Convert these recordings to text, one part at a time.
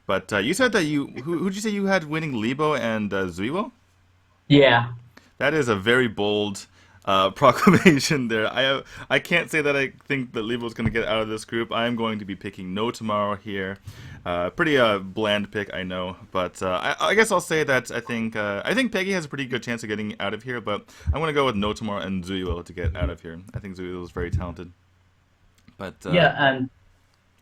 But you said that who'd you say you had winning LiBo and Zuiwo? Yeah. That is a very bold proclamation there. I can't say that I think that LiBo is going to get out of this group. I am going to be picking NoTomorrow here. Pretty bland pick, I know, but I guess I'll say that I think Pegy has a pretty good chance of getting out of here. But I'm going to go with NoTomorrow and Zuiwo to get out of here. I think Zuiwo is very talented. But Yeah, and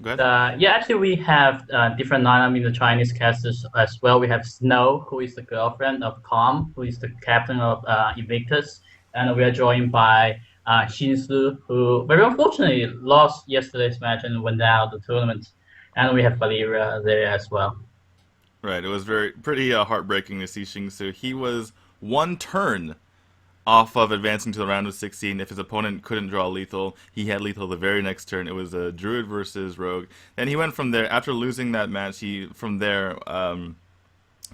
go ahead. yeah, actually we have different lineup in the Chinese cast as well. We have Snow, who is the girlfriend of Calm, who is the captain of Invictus, and we are joined by Shinsu, who very unfortunately lost yesterday's match and went out of the tournament. And we have Valeria there as well. Right, it was pretty heartbreaking to see Shingsu. He was one turn off of advancing to the round of 16. If his opponent couldn't draw lethal, he had lethal the very next turn. It was a Druid versus Rogue, and he went from there. After losing that match, he from there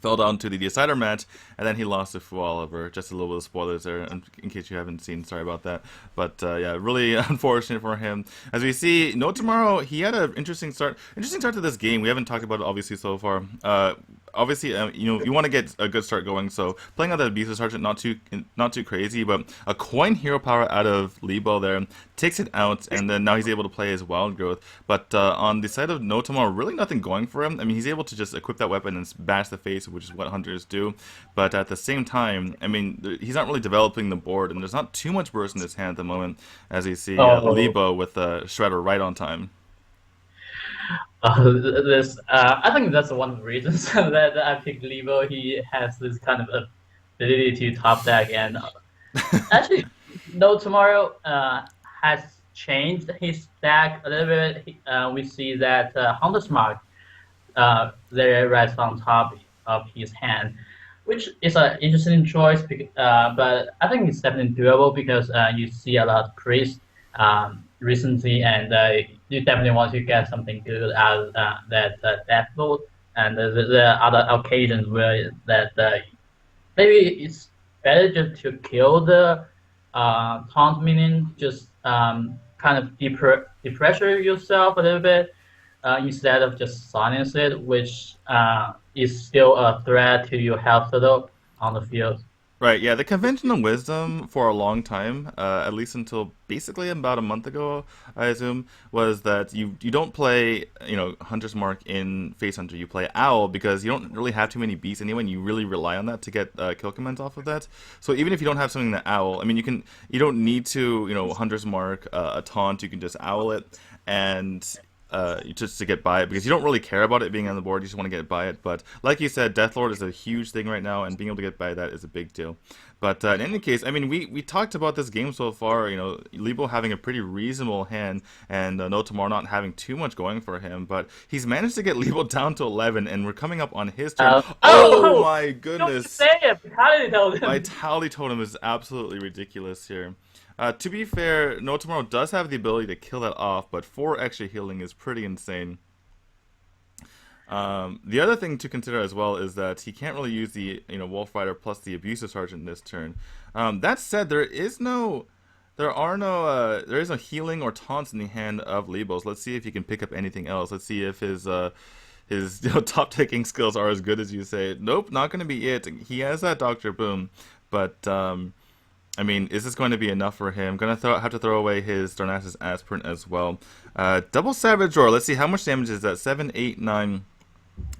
fell down to the decider match, and then he lost to Fu Oliver. Just a little bit of spoilers there, in case you haven't seen. Sorry about that. But yeah, really unfortunate for him. As we see, NoTomorrow, he had an interesting start. Interesting start to this game. We haven't talked about it obviously so far. Obviously, you want to get a good start going. So playing out the Abusive Sergeant, not too crazy, but a coin hero power out of LiBo there takes it out, and then now he's able to play his Wild Growth. But on the side of NoTomorrow, really nothing going for him. I mean, he's able to just equip that weapon and bash the face, which is what hunters do. But at the same time, I mean, he's not really developing the board, and there's not too much burst in his hand at the moment, as you see Oh, LiBo with Shredder right on time. I think that's one of the reasons that I picked LiBo. He has this kind of ability to top deck, and actually, though tomorrow has changed his deck a little bit. We see that Hunter's Mark there rests on top of his hand, which is an interesting choice. But I think it's definitely doable because you see a lot of Priest recently, and you definitely want to get something good out of that death load. And the other occasions where that maybe it's better just to kill the taunt minion, just kind of depressure yourself a little bit instead of just silence it, which is still a threat to your health total on the field. Right, yeah, the conventional wisdom for a long time, at least until basically about a month ago, I assume, was that you don't play, Hunter's Mark in Face Hunter. You play Owl because you don't really have too many beasts anyway, and you really rely on that to get kill commands off of that. So even if you don't have something that Owl, I mean, you don't need to, Hunter's Mark, a taunt, you can just Owl it, and just to get by it because you don't really care about it being on the board. You just want to get by it. But like you said, Deathlord is a huge thing right now, and being able to get by that is a big deal. But in any case, I mean, we talked about this game so far. LiBo having a pretty reasonable hand, and NoTomorrow not having too much going for him. But he's managed to get LiBo down to 11, and we're coming up on his turn. Oh Oh, my don't goodness! say it. Vitality told My him. tally totem is absolutely ridiculous here. To be fair, No Tomorrow does have the ability to kill that off, but 4 extra healing is pretty insane. The other thing to consider as well is that he can't really use the Wolf Rider plus the Abusive Sergeant this turn. That said, there is no healing or taunts in the hand of Libos. Let's see if he can pick up anything else. Let's see if his top taking skills are as good as you say. Nope, not going to be it. He has that Doctor Boom, but I mean, is this going to be enough for him? Gonna have to throw away his Darnassus Aspirant as well. Double Savage Roar. Let's see how much damage is that. 7, 8, 9,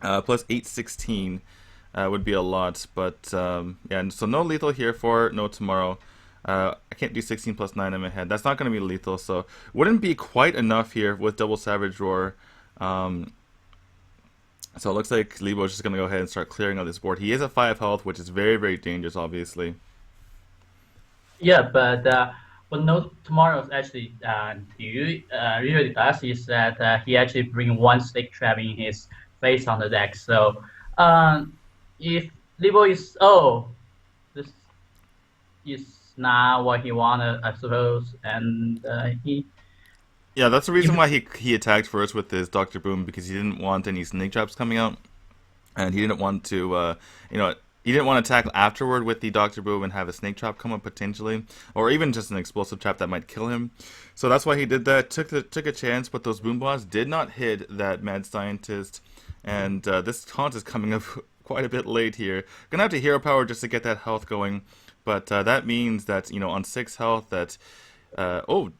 plus 8, 16 would be a lot. But yeah, and so no lethal here for No Tomorrow. I can't do 16 plus 9 in my head. That's not going to be lethal, so wouldn't be quite enough here with Double Savage Roar. So it looks like LiBo is just going to go ahead and start clearing out this board. He is at 5 health, which is very, very dangerous, obviously. Yeah, but what No Tomorrow actually really does is that he actually bring one snake trap in his face on the deck. So if LiBo is this is not what he wanted, I suppose, and he Yeah, that's the reason if why he attacked first with his Doctor Boom, because he didn't want any snake traps coming out, and he didn't want to, he didn't want to attack afterward with the Doctor Boom and have a snake trap come up potentially, or even just an explosive trap that might kill him. So that's why he did that. Took a chance, but those boom bots did not hit that mad scientist. And this taunt is coming up quite a bit late here. Gonna have to hero power just to get that health going, but that means that, on 6 health that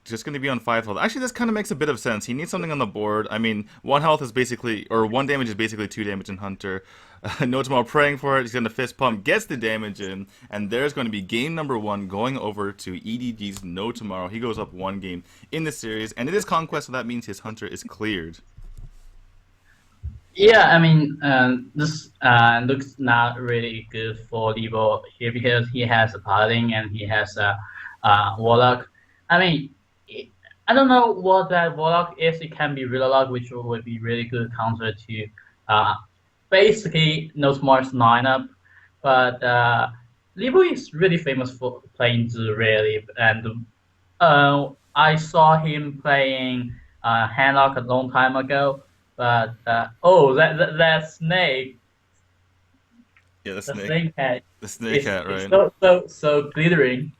just going to be on 5 health. Actually, this kind of makes a bit of sense. He needs something on the board. I mean, 1 health is basically, or 1 damage is basically 2 damage in Hunter. NoTomorrow praying for it. He's going to fist pump, gets the damage in, and there's going to be game number 1 going over to EDG's NoTomorrow. He goes up 1 game in the series, and it is Conquest, so that means his Hunter is cleared. Yeah, I mean, this looks not really good for LiBo here because he has a Paladin and he has a Warlock. I mean, I don't know what that Warlock is. It can be Realock, which would be really good counter to basically NoTomorrow's lineup. But LiBo is really famous for playing Zuiwo, and I saw him playing Handlock a long time ago. But that snake, Yeah, the snake hat, the snake hat, right? So glittering.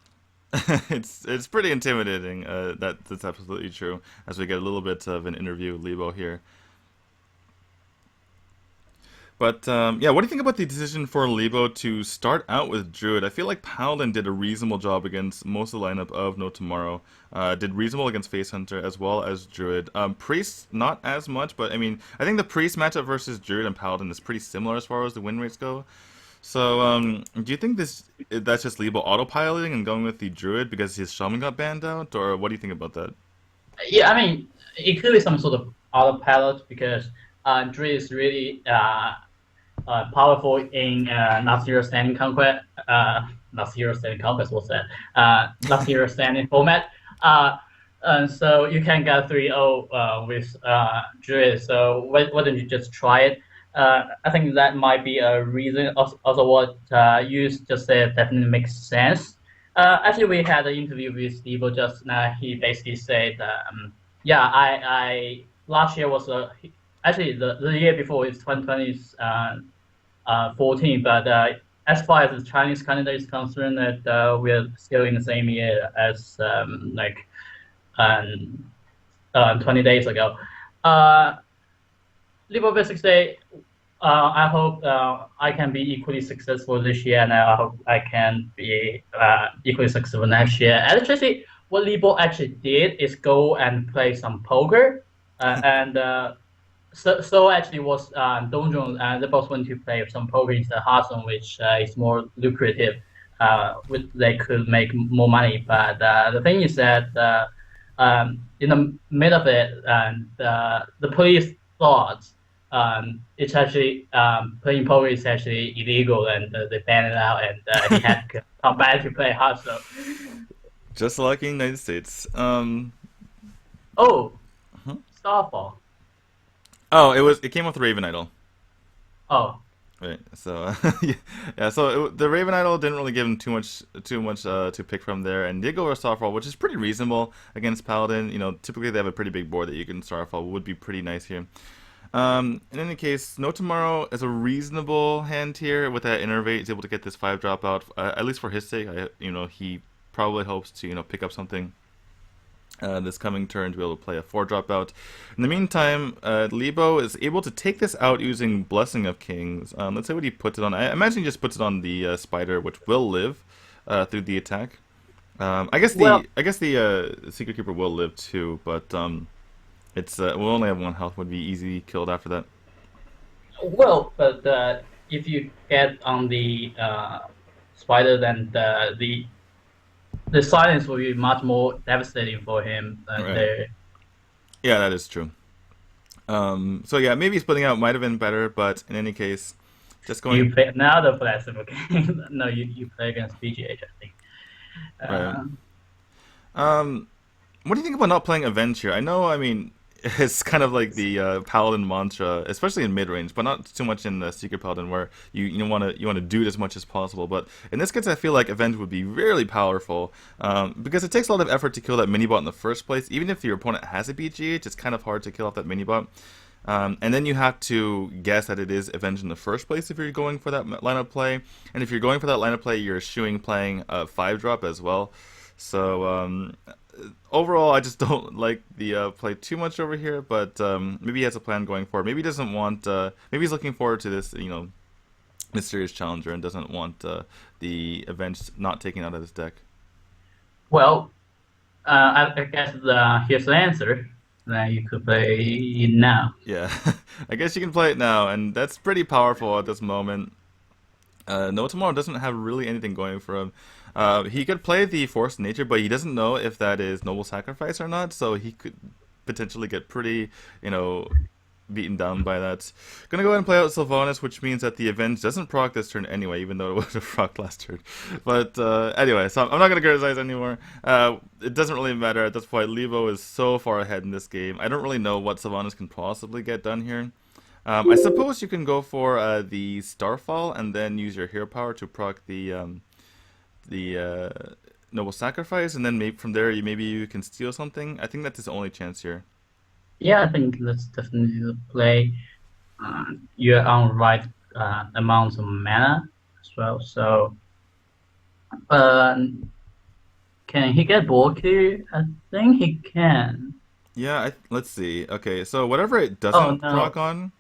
It's pretty intimidating. That's absolutely true. As we get a little bit of an interview with LiBo here. But yeah, what do you think about the decision for LiBo to start out with Druid? I feel like Paladin did a reasonable job against most of the lineup of NoTomorrow. Did reasonable against Face Hunter as well as Druid. Priest, not as much, but I mean, I think the Priest matchup versus Druid and Paladin is pretty similar as far as the win rates go. So, do you think that's just LiBo autopiloting and going with the Druid because his Shaman got banned out, or what do you think about that? Yeah, I mean, it could be some sort of autopilot because Druid is really powerful in last year's standing conquest. Last year's standing conquest, what's that? Last year's standing format. And so you can get 3-0 with Druid. So why don't you just try it? I think that might be a reason. Also, what you just said definitely makes sense. Actually, we had an interview with LiBo just now. He basically said, yeah, I last year was actually the year before is 2020's 14, but as far as the Chinese calendar is concerned, that we're still in the same year as 20 days ago. LiBo basically say, I hope I can be equally successful this year, and I hope I can be equally successful next year. And actually, what LiBo actually did is go and play some poker, so actually was Donjon, and they both went to play some poker in the Hearthstone, which is more lucrative. They could make more money, but the thing is that in the middle of it, the police thought it's actually playing poker is actually illegal, and they banned it out, and he had to come back to play Hearthstone. Just like in the United States. Starfall. Oh, it came with Raven Idol. Oh. Right. So yeah. So the Raven Idol didn't really give him too much to pick from there, and did go over Starfall, which is pretty reasonable against Paladin. Typically they have a pretty big board that you can Starfall. Would be pretty nice here. In any case, NoTomorrow is a reasonable hand here with that Innervate. He's able to get this 5-drop out, at least for his sake. He probably hopes to pick up something this coming turn to be able to play a 4-drop out. In the meantime, LiBo is able to take this out using Blessing of Kings. Let's say what he puts it on. I imagine he just puts it on the Spider, which will live through the attack. I guess the Secret Keeper will live too, but we'll only have 1 health. Would be easy killed after that. Well, but if you get on the Spider, then the silence will be much more devastating for him. Right. Yeah, that is true. So yeah, maybe splitting out might have been better, but in any case, just going. You play now the Blessing game. No, you play against BGH, I think. Right. What do you think about not playing Avenge here? I mean, it's kind of like the Paladin mantra, especially in mid range, but not too much in the Secret Paladin, where you want to do it as much as possible. But in this case, I feel like Avenge would be really powerful because it takes a lot of effort to kill that mini bot in the first place. Even if your opponent has a BGH, it's kind of hard to kill off that mini bot. And then you have to guess that it is Avenge in the first place if you're going for that line of play. And if you're going for that line of play, you're eschewing playing a 5-drop as well. So overall, I just don't like the play too much over here. But maybe he has a plan going forward. Maybe he doesn't want. Maybe he's looking forward to this, mysterious challenger, and doesn't want the events not taken out of his deck. Well, I guess here's the answer. That you could play it now. Yeah, I guess you can play it now, and that's pretty powerful at this moment. NoTomorrow doesn't have really anything going for him. He could play the Forced Nature, but he doesn't know if that is Noble Sacrifice or not, so he could potentially get pretty, you know, beaten down by that. Gonna go ahead and play out Sylvanas, which means that the Avenge doesn't proc this turn anyway, even though it would have proc last turn. But anyway, so I'm not gonna criticize anymore. It doesn't really matter at this point. LiBo is so far ahead in this game. I don't really know what Sylvanas can possibly get done here. I suppose you can go for the Starfall and then use your hero power to proc the Noble Sacrifice, and then maybe from there maybe you can steal something. I think that's his only chance here. Yeah, I think that's definitely the play. You're on right amount of mana as well. So, uh, can he get bulky? I think he can. Yeah, let's see. Okay, so whatever it Oh doesn't no, proc on,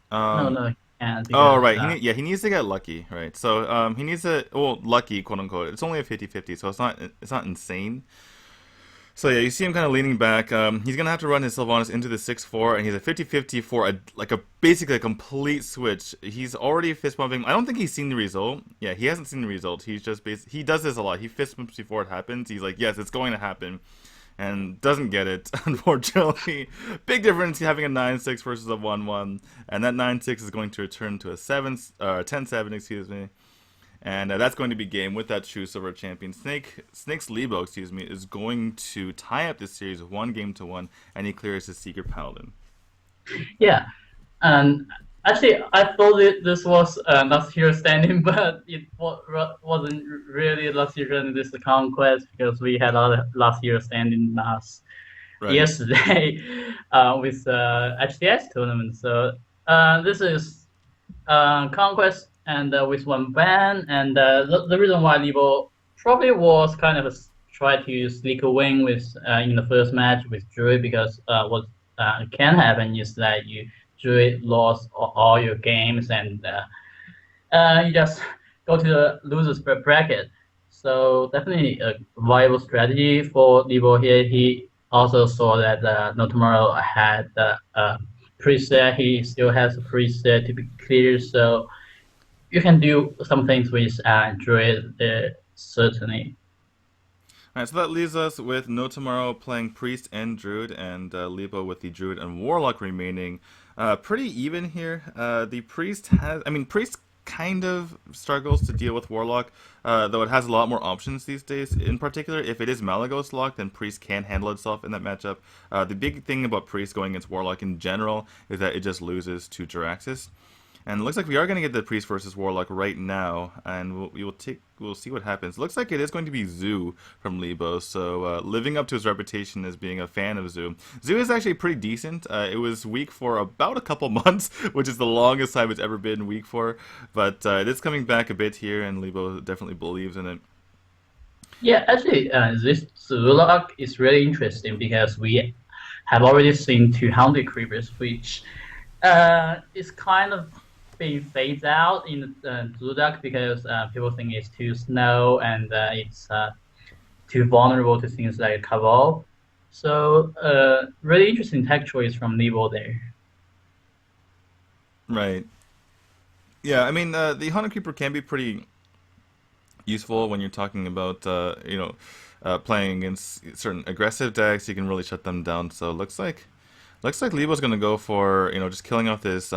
no, um, no, he can't oh, because right. He needs to get lucky, right? So he needs to, well, lucky, quote unquote. It's only a 50-50, so it's not insane. So yeah, you see him kind of leaning back. He's gonna have to run his Sylvanas into the 6/4, and he's a 50-50 for a basically a complete switch. He's already fist bumping. I don't think he's seen the result. Yeah, he hasn't seen the result. He's just he does this a lot. He fist bumps before it happens. He's like, yes, it's going to happen, and doesn't get it, unfortunately. Big difference having a 9-6 versus a 1-1, and that 9-6 is going to return to a 10-7, excuse me. And that's going to be game with that true silver champion. Snake's LiBo, excuse me, is going to tie up this series 1-1, and he clears his Secret Paladin. yeah. And actually, I thought this was last year standing, but it wasn't really last year standing. This is the Conquest because we had our last year standing Right. yesterday with HTS tournament. So this is Conquest and with one ban, and the reason why LiBo probably was kind of try to sneak a win with in the first match with Druid because what can happen is that Druid lost all your games and you just go to the losers bracket. So definitely a viable strategy for LiBo here. He also saw that NoTomorrow had preset. He still has a preset to be clear, so you can do some things with Druid certainly. Alright, so that leaves us with NoTomorrow playing Priest and Druid, and LiBo with the Druid and Warlock remaining. Pretty even here. The Priest Priest kind of struggles to deal with Warlock, though it has a lot more options these days. In particular, if it is Malagos locked, then Priest can handle itself in that matchup. The big thing about Priest going against Warlock in general is that it just loses to Jiraxis. And it looks like we are going to get the Priest versus Warlock right now, and we'll see what happens. It looks like it is going to be Zoo from LiBo, so living up to his reputation as being a fan of Zoo. Zoo is actually pretty decent. It was weak for about a couple months, which is the longest time it's ever been weak for, but it is coming back a bit here, and LiBo definitely believes in it. Yeah, actually, this Zulak is really interesting because we have already seen 200 creepers, which is kind of being phased out in Zulak because people think it's too slow and it's too vulnerable to things like Cabal. So, really interesting tech choice from LiBo there. Right. Yeah, I mean, the Hunter Creeper can be pretty useful when you're talking about, playing against certain aggressive decks. You can really shut them down. So looks like LiBo's gonna go for just killing off this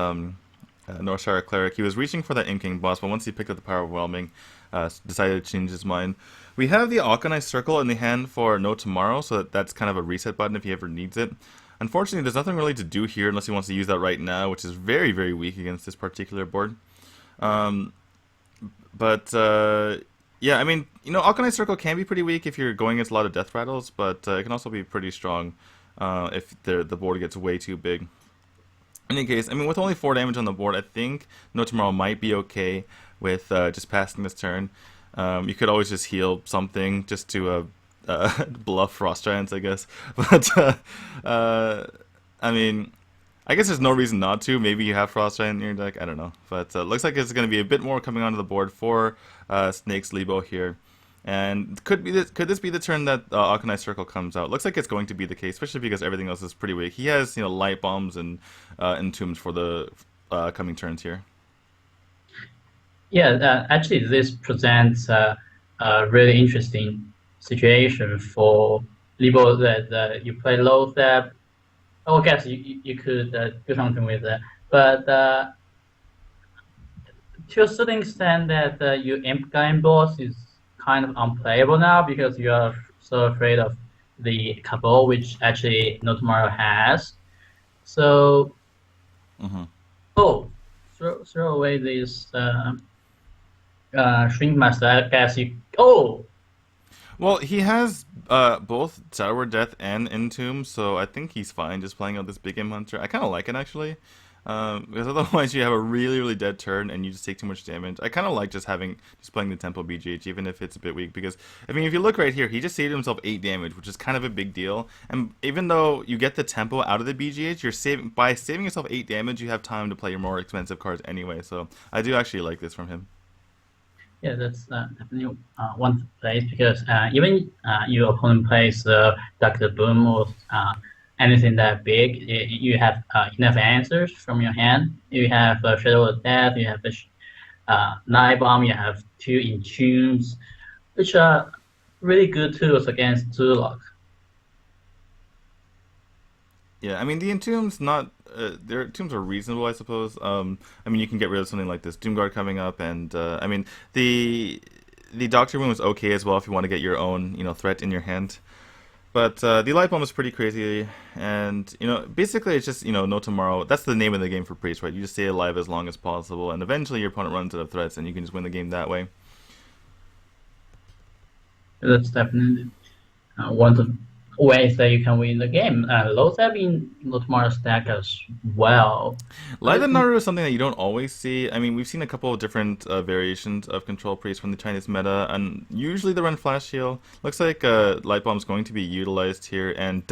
Northshire Cleric. He was reaching for that Inking boss, but once he picked up the Power of Whelming, decided to change his mind. We have the Alkanite Circle in the hand for NoTomorrow, so that's kind of a reset button if he ever needs it. Unfortunately, there's nothing really to do here unless he wants to use that right now, which is very, very weak against this particular board. Um, but yeah, I mean, Alkanite Circle can be pretty weak if you're going against a lot of death rattles, but it can also be pretty strong if the board gets way too big. In any case, I mean, with only 4 damage on the board, I think NoTomorrow might be okay with just passing this turn. You could always just heal something just to bluff Frost Giants, I guess. But uh, I mean, I guess there's no reason not to. Maybe you have Frost Giant in your deck. I don't know. But looks like it's going to be a bit more coming onto the board for Snake's LiBo here. And could this be the turn that Akanai Circle comes out? Looks like it's going to be the case, especially because everything else is pretty weak. He has light bombs and entombs for the coming turns here. Yeah, actually, this presents a really interesting situation for LiBo that you play low step. Oh, I guess you could do something with that, but to a certain extent, that your imp game boss is kind of unplayable now because you are so afraid of the Cabal, which actually NoTomorrow has. So, Mm-hmm. oh, throw away this Shrink Master. I guess you. Oh, Well, he has both Sour Death and Entomb, so I think he's fine just playing out this big game hunter. I kind of like it actually, because otherwise you have a really really dead turn and you just take too much damage. I kind of like just playing the Tempo BGH even if it's a bit weak because I mean if you look right here, he just saved himself 8 damage, which is kind of a big deal. And even though you get the Tempo out of the BGH, you're saving yourself 8 damage. You have time to play your more expensive cards anyway. So I do actually like this from him. yeah, that's definitely one to place because even your opponent plays Dr. Boom or anything that big, you have enough answers from your hand. You have Shadow of Death, you have the Night Bomb, you have 2 Entombs, which are really good tools against Zurlock. Yeah, I mean the entombs not their entombs are reasonable, I suppose. I mean you can get rid of something like this Doomguard coming up, and I mean the Doctor Moon was okay as well if you want to get your own threat in your hand. But the light bomb is pretty crazy, and basically it's just no tomorrow. That's the name of the game for Priest, right? You just stay alive as long as possible, and eventually your opponent runs out of threats, and you can just win the game that way. That's definitely one of the ways that you can win the game. Loads have been tomorrow's stack as well. Light and Naru is something that you don't always see. I mean, we've seen a couple of different variations of Control Priest from the Chinese meta, and usually they run Flash Heal. Looks like Light Bomb's going to be utilized here, and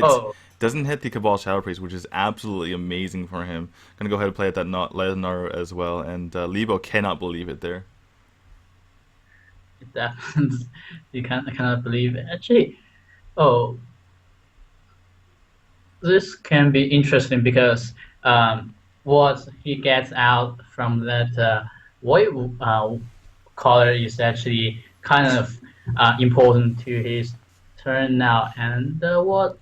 Oh, doesn't hit the Cabal Shadow Priest, which is absolutely amazing for him. Gonna go ahead and play at that not Light and Naru as well, and LiBo cannot believe it there. that I cannot believe it. Actually, oh, this can be interesting because what he gets out from that void color is actually kind of important to his turn now. And what?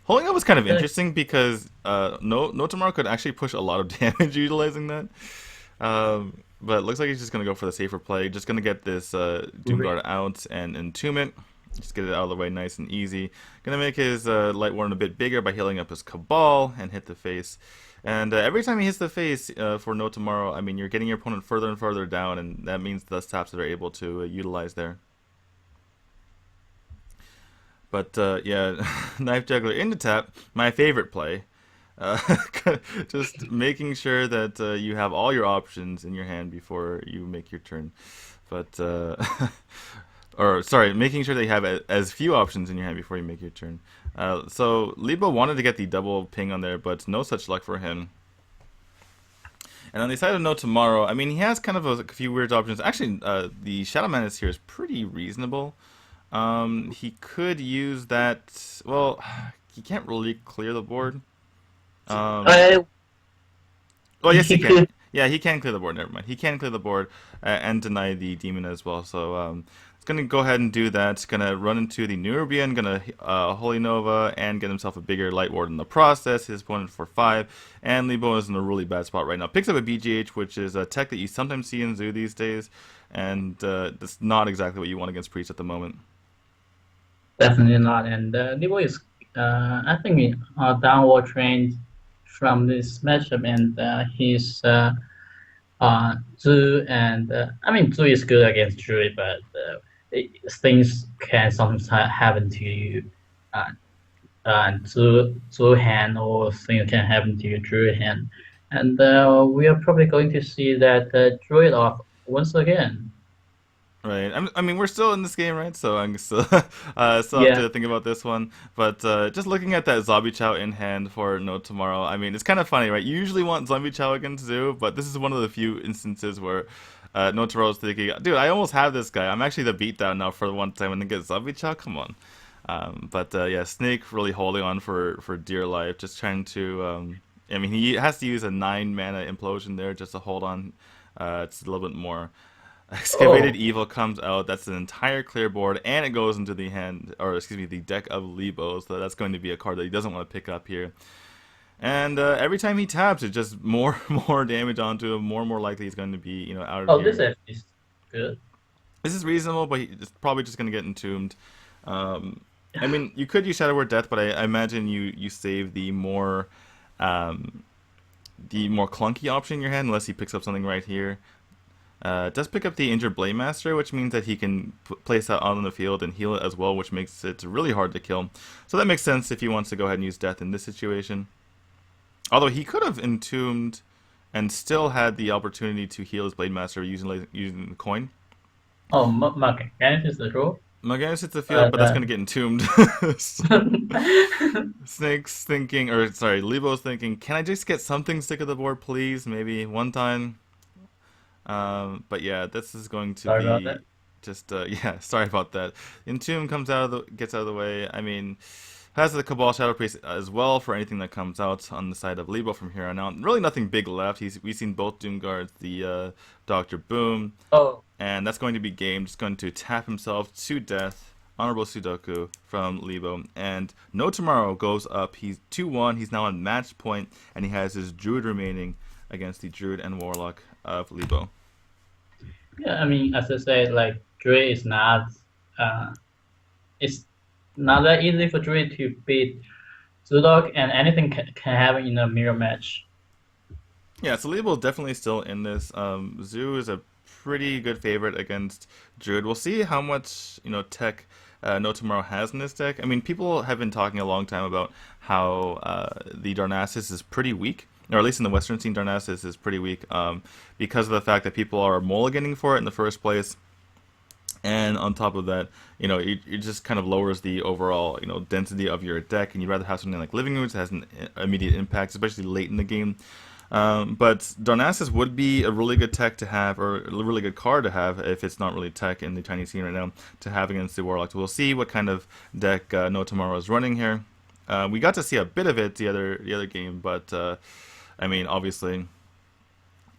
Holding up was kind of interesting because no Tomorrow could actually push a lot of damage utilizing that. But it looks like he's just gonna go for the safer play. Just gonna get this Doomguard out and entomb it. Just get it out of the way nice and easy. Gonna make his Light Warden a bit bigger by healing up his Cabal and hit the face. And every time he hits the face for No Tomorrow, I mean, you're getting your opponent further and further down, and that means the taps that are able to utilize there. But yeah, Knife Juggler into tap, my favorite play. Uh, just making sure that you have all your options in your hand before you make your turn. But or sorry, making sure that you have as few options in your hand before you make your turn. So LiBo wanted to get the double ping on there, but no such luck for him. And on the side of No Tomorrow, I mean, he has kind of a few weird options. Actually, the Shadow Menace here is pretty reasonable. He could use that. Well, he can't really clear the board. Uh, Well, yes, he he can. could. Yeah, he can clear the board. Never mind. He can clear the board and deny the demon as well. So it's gonna go ahead and do that. It's gonna run into the Nubian, gonna Holy Nova, and get himself a bigger Light Ward in the process. His opponent for 5, and LiBo is in a really bad spot right now. Picks up a BGH, which is a tech that you sometimes see in Zoo these days, and that's not exactly what you want against Priest at the moment. Definitely not. And LiBo is, I think, downward trend from this matchup, and he's Zhu, and I mean Zhu is good against Druid, but things can sometimes happen to you. Zhu hand or things can happen to your Druid hand, and we are probably going to see that Druid off once again. Right. I mean, we're still in this game, right? So I'm still still have Yeah. to think about this one. But just looking at that Zombie Chow in hand for No Tomorrow, I mean, it's kind of funny, right? You usually want Zombie Chow against Zoo, but this is one of the few instances where No Tomorrow's thinking, dude, I almost have this guy. I'm actually the beatdown now for the one time, and then get Zombie Chow. Come on. But yeah, Snake really holding on for dear life, just trying to. I mean, he has to use a 9 mana implosion there just to hold on. It's a little bit more. Excavated Oh, Evil comes out. That's an entire clear board, and it goes into the hand, or excuse me, the deck of LiBo. So that's going to be a card that he doesn't want to pick up here. And every time he taps, it just more more damage onto him. More and more likely he's going to be out of oh, this here. actually is good. This is reasonable, but it's probably just going to get entombed. Um, I mean, you could use Shadow Word Death, but I imagine you save um, the more clunky option in your hand, unless he picks up something right here. It does pick up the injured Blade Master, which means that he can place that on the field and heal it as well, which makes it really hard to kill. So that makes sense if he wants to go ahead and use Death in this situation. Although he could have entombed and still had the opportunity to heal his Blade Master using the coin. Oh, okay. Can is the draw? Magnus hits the field, But but that's going to get entombed. So, Snake's thinking, or sorry, Lebo's thinking, can I just get something stick at the board, please? Maybe one time. But yeah, this is going to sorry about that. be just yeah. Sorry about that. Entomb comes out of the gets out of the way. I mean, has the Cabal Shadow Priest as well for anything that comes out on the side of Lebo from here on out. Really nothing big left. We've seen both Doom Guards, the Doctor Boom, Oh, and that's going to be game. Just going to tap himself to death. Honorable Sudoku from Lebo. And No Tomorrow goes up. He's 2-1. He's now on match point, and he has his Druid remaining against the Druid and Warlock of Lebo. yeah. I mean, as I said, like Dre is not, uh, it's not that easy for Dre to beat Zudok, and anything can happen in a mirror match. Yeah, so Lebo definitely still in this. Zoo is a pretty good favorite against Druid. We'll see how much tech No Tomorrow has in this deck. I mean, people have been talking a long time about how the Darnassus is pretty weak, or at least in the Western scene, Darnassus is pretty weak because of the fact that people are mulliganing for it in the first place. And on top of that, it just kind of lowers the overall, density of your deck, and you'd rather have something like Living Roots that has an immediate impact, especially late in the game. But Darnassus would be a really good tech to have, or a really good card to have, if it's not really tech in the Chinese scene right now, to have against the Warlocks. We'll see what kind of deck No Tomorrow is running here. We got to see a bit of it the other game, but I mean, obviously.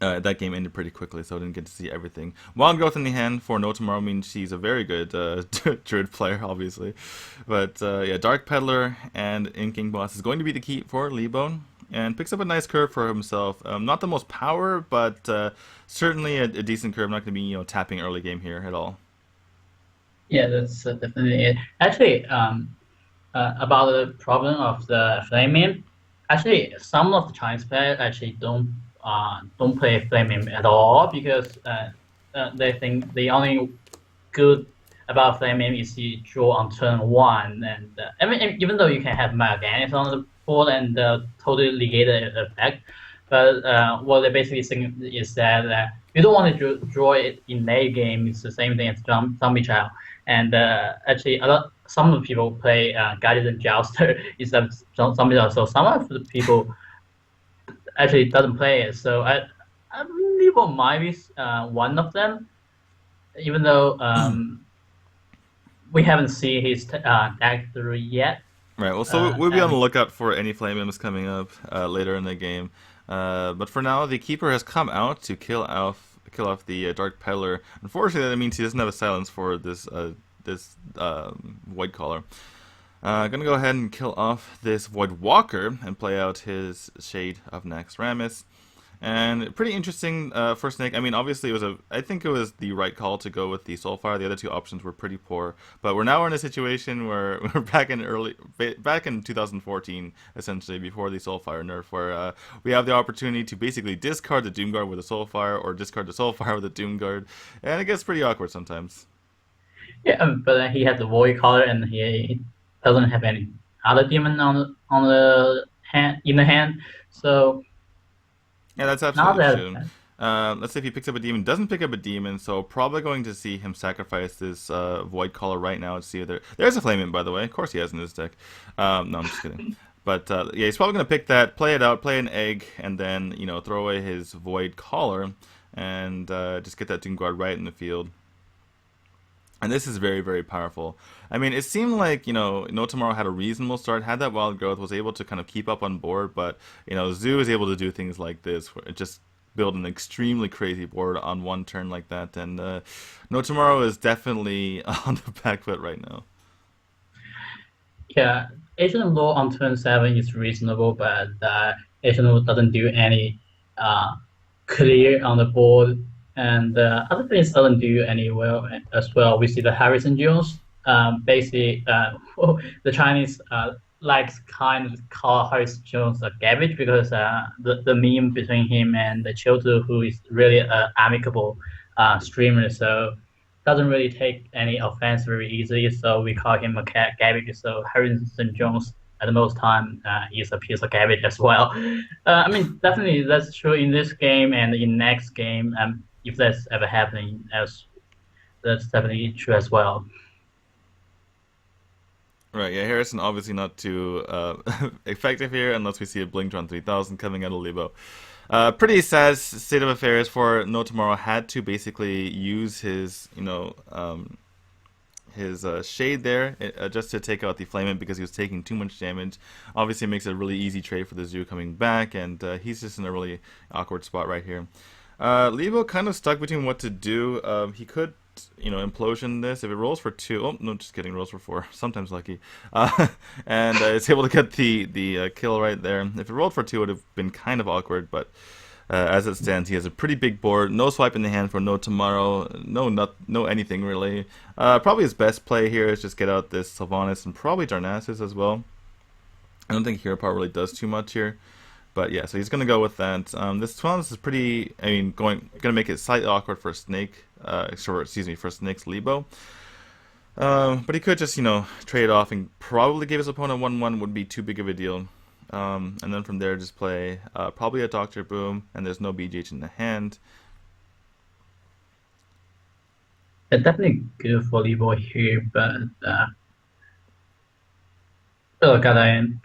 That game ended pretty quickly, so I didn't get to see everything. Wild Growth in the hand for No Tomorrow means she's a very good Druid player, obviously. But yeah, Dark Peddler and Inking Boss is going to be the key for Lebo, and picks up a nice curve for himself. Not the most power, but certainly a decent curve. Not going to be tapping early game here at all. Yeah, that's definitely it. Actually, about the problem of the flaming, actually, some of the Chinese players actually don't play flaming at all because they think the only good about flaming is you draw on turn one, and I mean, even though you can have Mal'Ganis on the board and totally negate the effect, but what they basically saying is that you don't want to draw it in late game. It's the same thing as Zombie Child. And actually, some of the people play Guided and Jouster instead of Zombie Child. So some of the people actually doesn't play it. So I believe it might be one of them, even though we haven't seen his deck through yet. Right. Well, so we'll be on the And lookout for any flame imps coming up later in the game. But for now, the keeper has come out to kill off the Dark Peddler. Unfortunately, that means he doesn't have a silence for this Void Caller. Gonna go ahead and kill off this Void Walker and play out his Shade of Naxxramas. And pretty interesting for Snake. I mean, obviously, I think it was the right call to go with the Soulfire. The other two options were pretty poor. But we're now in a situation where we're back in 2014, essentially, before the Soulfire nerf, where we have the opportunity to basically discard the Doomguard with a Soulfire or discard the Soulfire with a Doomguard. And it gets pretty awkward sometimes. yeah, but he has the Void Caller and he doesn't have any other demon on the hand in the hand. So Yeah, that's now absolutely that true. Let's say if he picks up a demon, doesn't pick up a demon, so probably going to see him sacrifice this Void Caller right now to see if there's a Flame In, by the way. Of course he has in his deck. No, I'm just kidding. But yeah, he's probably going to pick that, play it out, play an egg, and then, you know, throw away his Void Caller and just get that Doom Guard right in the field. And this is very, very powerful. I mean, it seemed like, you know, NoTomorrow had a reasonable start, had that wild growth, was able to kind of keep up on board, but, you know, Zoo is able to do things like this, where it just build an extremely crazy board on one turn like that, and NoTomorrow is definitely on the back foot right now. Yeah, Asian Law on turn 7 is reasonable, but Asian Law doesn't do any clear on the board, and other things doesn't do any well as well. We see the Harrison Jones. Basically, the Chinese likes kind of call Harrison Jones a garbage because the meme between him and the Chotu, who is really an amicable streamer, so doesn't really take any offense very easily. So we call him a garbage. So Harrison Jones at the most time is a piece of garbage as well. I mean, definitely that's true in this game and in next game. If that's ever happening, that's definitely true as well. Right, yeah, Harrison obviously not too effective here unless we see a Blingtron 3000 coming out of LiBo. Pretty sad state of affairs for NoTomorrow. Had to basically use his, you know, his shade there just to take out the Flamen because he was taking too much damage. Obviously makes it a really easy trade for the Zoo coming back, and he's just in a really awkward spot right here. LiBo kind of stuck between what to do. He could, you know, implosion this. If it rolls for 2, oh no, just kidding, rolls for 4. Sometimes lucky, and it's able to get the kill right there. If it rolled for 2, it would have been kind of awkward, but as it stands, he has a pretty big board. No swipe in the hand for NoTomorrow. No anything really. Probably his best play here is just get out this Sylvanas and probably Darnassus as well. I don't think Hero Power really does too much here. But yeah, so he's gonna go with that. This Sylvanas is pretty. I mean, gonna make it slightly awkward for Snake. For Snake's LiBo. But he could just, you know, trade off and probably give his opponent 1/1 would be too big of a deal. And then from there just play probably a Dr. Boom, and there's no BGH in the hand. It's definitely good for LiBo here, but still gotta end.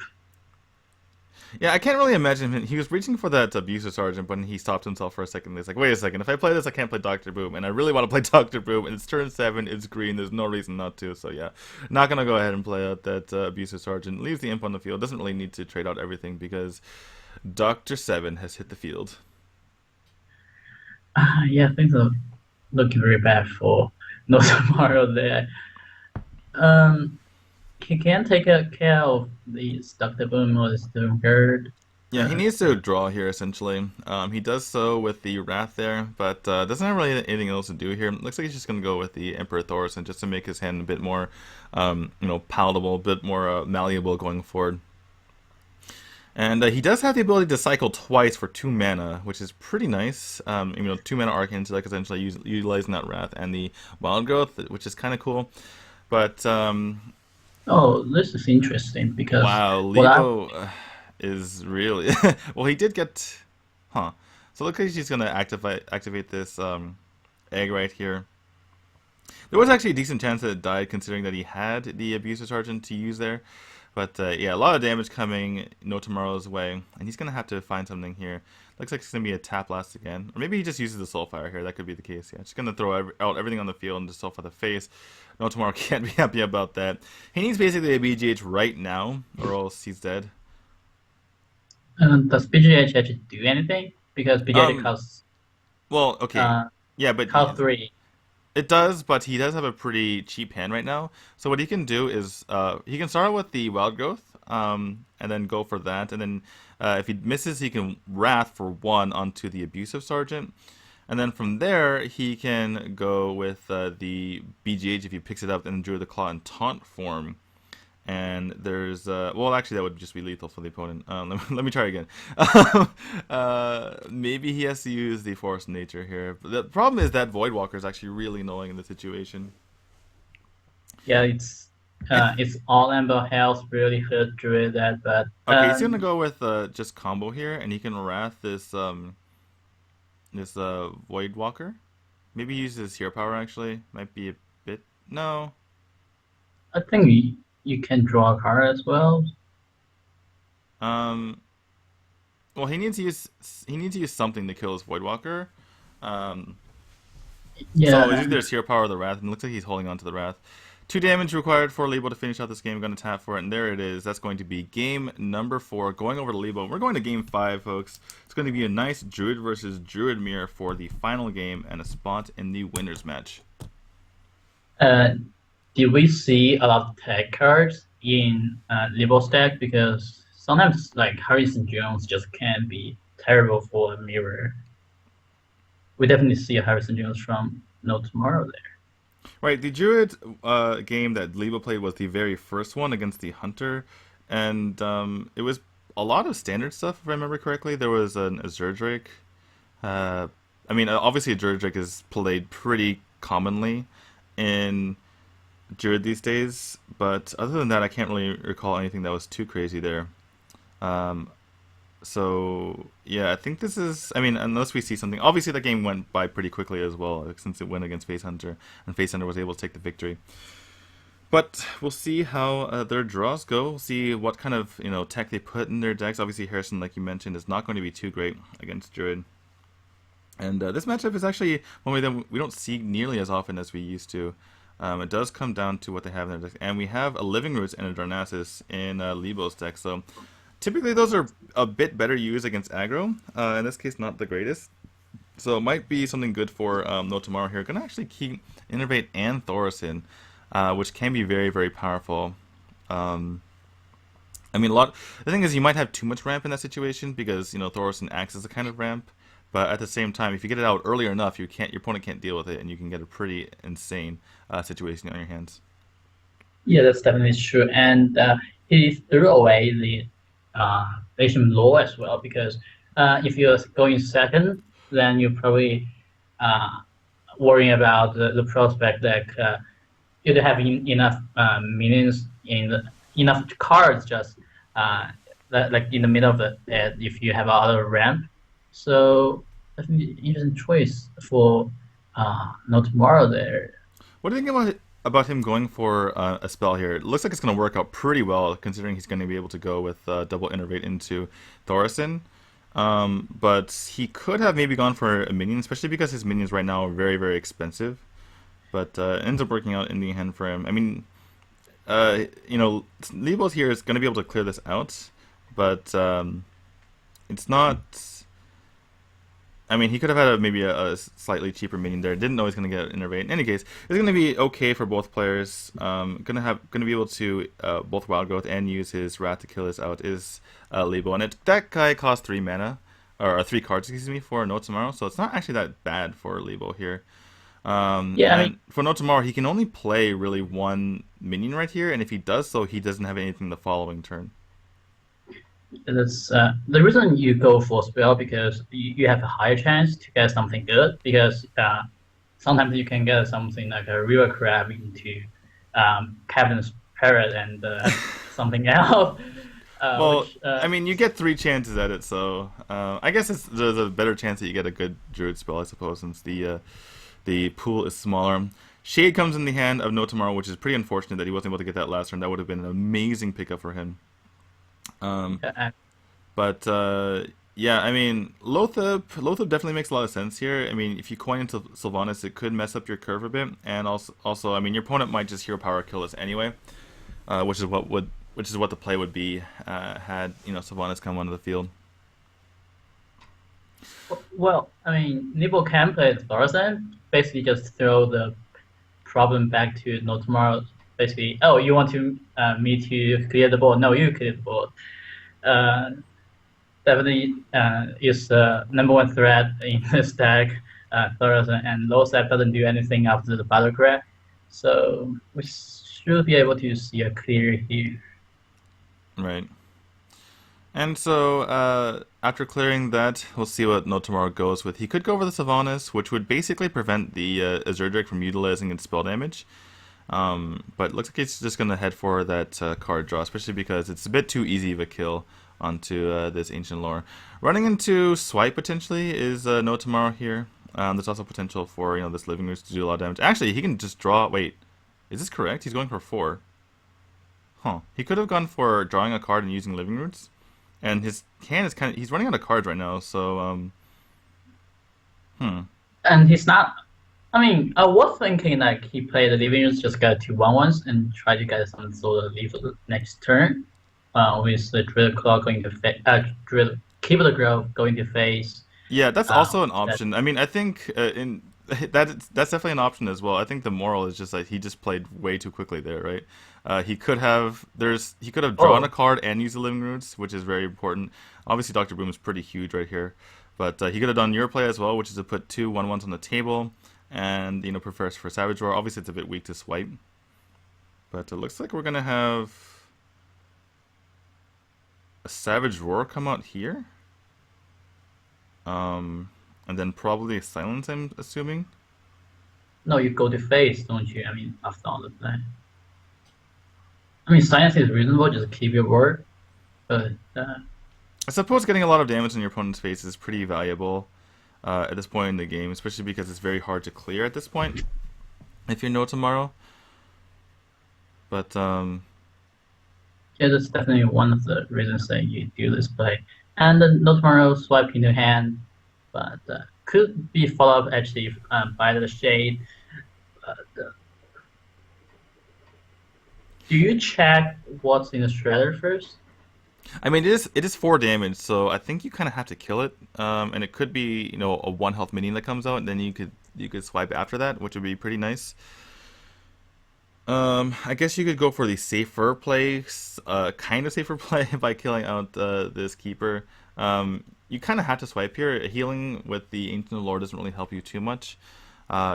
Yeah, I can't really imagine him. He was reaching for that Abuser Sergeant, but he stopped himself for a second. He's like, wait a second, if I play this, I can't play Dr. Boom, and I really want to play Dr. Boom, and it's turn 7, it's green, there's no reason not to, so yeah. Not gonna go ahead and play out that Abuser Sergeant. Leaves the imp on the field, doesn't really need to trade out everything, because Dr. 7 has hit the field. Yeah, things are looking very bad for NoTomorrow there. He can take care of the Dr. Boom or the Doom Guard. Yeah, he needs to draw here, essentially. He does so with the Wrath there, but doesn't have really anything else to do here. Looks like he's just going to go with the Emperor Thorson just to make his hand a bit more, you know, palatable, a bit more malleable going forward. And he does have the ability to cycle twice for 2 mana, which is pretty nice. You know, 2 mana Arcane Intellect, essentially utilizing that Wrath and the Wild Growth, which is kind of cool. But oh, this is interesting because wow, LiBo is really well. He did get, huh? So look like he's gonna activate this egg right here. There was actually a decent chance that it died, considering that he had the Abuser Sergeant to use there. But yeah, a lot of damage coming NoTomorrow's way, and he's gonna have to find something here. Looks like it's gonna be a tap blast again, or maybe he just uses the Soulfire here. That could be the case. Yeah, just gonna throw out everything on the field and just Soulfire the face. NoTomorrow can't be happy about that. He needs basically a BGH right now, or else he's dead. does BGH actually do anything? Because BGH costs well, okay, yeah, but cost 3. It does, but he does have a pretty cheap hand right now. So what he can do is he can start with the Wild Growth, and then go for that, and then if he misses, he can Wrath for 1 onto the Abusive Sergeant. And then from there, he can go with the BGH if he picks it up and Druid the Claw in Taunt form. And there's, well, actually, that would just be lethal for the opponent. Let me try again. Maybe he has to use the Force of Nature here. But the problem is that Voidwalker is actually really annoying in the situation. Yeah, it's all Amber Health really hurt Druid that, but okay, he's gonna go with just combo here, and he can Wrath this This Void Walker. Maybe he uses hero power actually. Might be a bit. No. I think you can draw a card as well. Um. Well, he needs to use something to kill his Void Walker. Um. Yeah, So it's either his hero power or the Wrath, and it looks like he's holding on to the Wrath. 2 damage required for LiBo to finish out this game. I'm going to tap for it, and there it is. That's going to be game number 4. Going over to LiBo. We're going to game 5, folks. It's going to be a nice Druid versus Druid mirror for the final game and a spot in the winners match. uh, did we see a lot of tag cards in LiBo's deck? Because sometimes like Harrison Jones just can be terrible for a mirror. We definitely see a Harrison Jones from NoTomorrow there. Right, the Druid game that LiBo played was the very first one against the Hunter, and it was a lot of standard stuff, if I remember correctly. There was an Azure Drake. I mean, obviously Azure Drake is played pretty commonly in Druid these days, but other than that, I can't really recall anything that was too crazy there. Um, so yeah, I think this is. I mean, unless we see something. Obviously, the game went by pretty quickly as well, since it went against Face Hunter, and Face Hunter was able to take the victory. But we'll see how their draws go. We'll see what kind of tech they put in their decks. Obviously, Harrison, like you mentioned, is not going to be too great against Druid. And this matchup is actually one that we don't see nearly as often as we used to. It does come down to what they have in their deck, and we have a Living Roots and a Darnassus in LiBo's deck. So typically, those are a bit better used against aggro. In this case, not the greatest. So it might be something good for NoTomorrow here. Going to actually keep Innervate and Thaurissan, which can be very, very powerful. I mean, the thing is, you might have too much ramp in that situation because Thaurissan acts as a kind of ramp. But at the same time, if you get it out earlier enough, your opponent can't deal with it, and you can get a pretty insane situation on your hands. Yeah, that's definitely true. And he threw away the Asian law as well because if you're going second, then you're probably worrying about the prospect that you don't have enough minions enough cards just like in the middle of the if you have other ramp. So I think interesting choice for NoTomorrow there. What do you think about him going for a spell here? It looks like it's going to work out pretty well, considering he's going to be able to go with double Innervate into Thaurissan. But he could have maybe gone for a minion, especially because his minions right now are very, very expensive. But it ends up working out in the hand for him. I mean, LiBo's here is going to be able to clear this out, but it's not. I mean, he could have had maybe a slightly cheaper minion there. Didn't know he's going to get Innervate. In any case, it's going to be okay for both players. Going to be able to both Wild Growth and use his Wrath to kill this out is LiBo, and that guy costs 3 mana or 3 cards, excuse me, for NoTomorrow. So it's not actually that bad for LiBo here. Yeah, I mean, for NoTomorrow, he can only play really one minion right here, and if he does so, he doesn't have anything the following turn. that's the reason you go for spell because you have a higher chance to get something good because sometimes you can get something like a river crab into Captain's Parrot and something else. Well, I mean, you get 3 chances at it, so I guess there's a better chance that you get a good Druid spell, I suppose, since the pool is smaller. Shade comes in the hand of NoTomorrow, which is pretty unfortunate that he wasn't able to get that last turn. That would have been an amazing pickup for him. But yeah, I mean, Lothab definitely makes a lot of sense here. I mean, if you coin into Sylvanas, it could mess up your curve a bit, and also, I mean, your opponent might just hero power kill this anyway, which is what the play would be had Sylvanas come onto the field. Well, I mean, LiBo can play Thaurissan, basically just throw the problem back to NoTomorrow. Basically, oh, you want me to clear the board? No, you clear the board. Definitely is the #1 threat in this deck. Thaurissan, and Lothab doesn't do anything after the battle crack, so we should be able to see a clear here. Right. And so after clearing that, we'll see what NoTomorrow goes with. He could go over the Sylvanas, which would basically prevent the Azure Drake from utilizing its spell damage. But it looks like he's just going to head for that card draw, especially because it's a bit too easy of a kill onto this ancient lore. Running into swipe potentially is NoTomorrow here. There's also potential for this living roots to do a lot of damage. Actually, he can just draw. Wait, is this correct? He's going for 4. Huh. He could have gone for drawing a card and using living roots. And his hand is he's running out of cards right now, so And he's not. I mean, I was thinking like he played the living roots, just got 2/1/1s and try to get some sort of lethal next turn. With the drill claw going to drill keep the grow going to face. Yeah, that's also an option. I mean, I think in that's definitely an option as well. I think the moral is just like he just played way too quickly there, right? He could have drawn a card and used the living roots, which is very important. Obviously, Dr. Boom is pretty huge right here, but he could have done your play as well, which is to put 2/1/1s on the table, and prefers for Savage Roar. Obviously, it's a bit weak to swipe, but it looks like we're gonna have a Savage Roar come out here. And then probably a silence, I'm assuming. No, you go to face, don't you? I mean, after all the play. I mean, silence is reasonable, just keep your word. But I suppose getting a lot of damage in your opponent's face is pretty valuable at this point in the game, especially because it's very hard to clear at this point if you're NoTomorrow. But yeah, that's definitely one of the reasons that you do this play. And the NoTomorrow swipe into hand, but could be followed up actually by the shade. Do you check what's in the shredder first? I mean, it is 4 damage, so I think you kind of have to kill it. And it could be a 1 health minion that comes out, and then you could swipe after that, which would be pretty nice. I guess you could go for the safer play, kind of safer play by killing out this keeper. You kind of have to swipe here. Healing with the Ancient Lore doesn't really help you too much.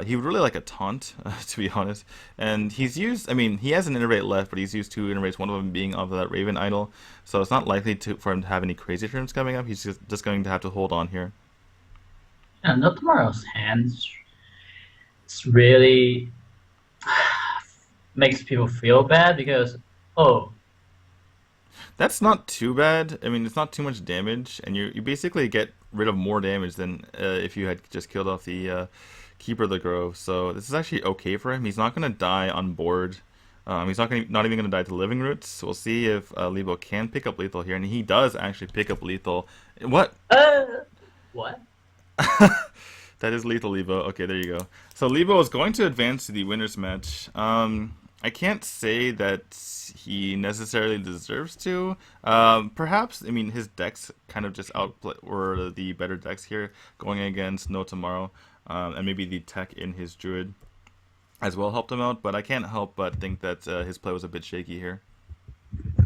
He would really like a taunt, to be honest. And he's used, I mean, he has an innervate left, but he's used 2 innervates, one of them being off of that Raven idol. So it's not likely for him to have any crazy turns coming up. He's just going to have to hold on here. Yeah, NoTomorrow's hands, it's really makes people feel bad because, oh, That's not too bad. I mean, it's not too much damage, and you basically get rid of more damage than if you had just killed off the Keeper of the Grove. So this is actually okay for him. He's not going to die on board. He's not even going to die to Living Roots. So we'll see if LiBo can pick up lethal here, and he does actually pick up lethal. What? What? That is lethal LiBo. Okay, there you go. So LiBo is going to advance to the winner's match. I can't say that he necessarily deserves to. Perhaps, I mean, his decks kind of just were the better decks here, going against NoTomorrow, and maybe the tech in his Druid as well helped him out, but I can't help but think that his play was a bit shaky here.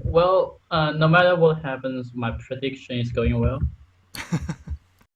Well, no matter what happens, my prediction is going well.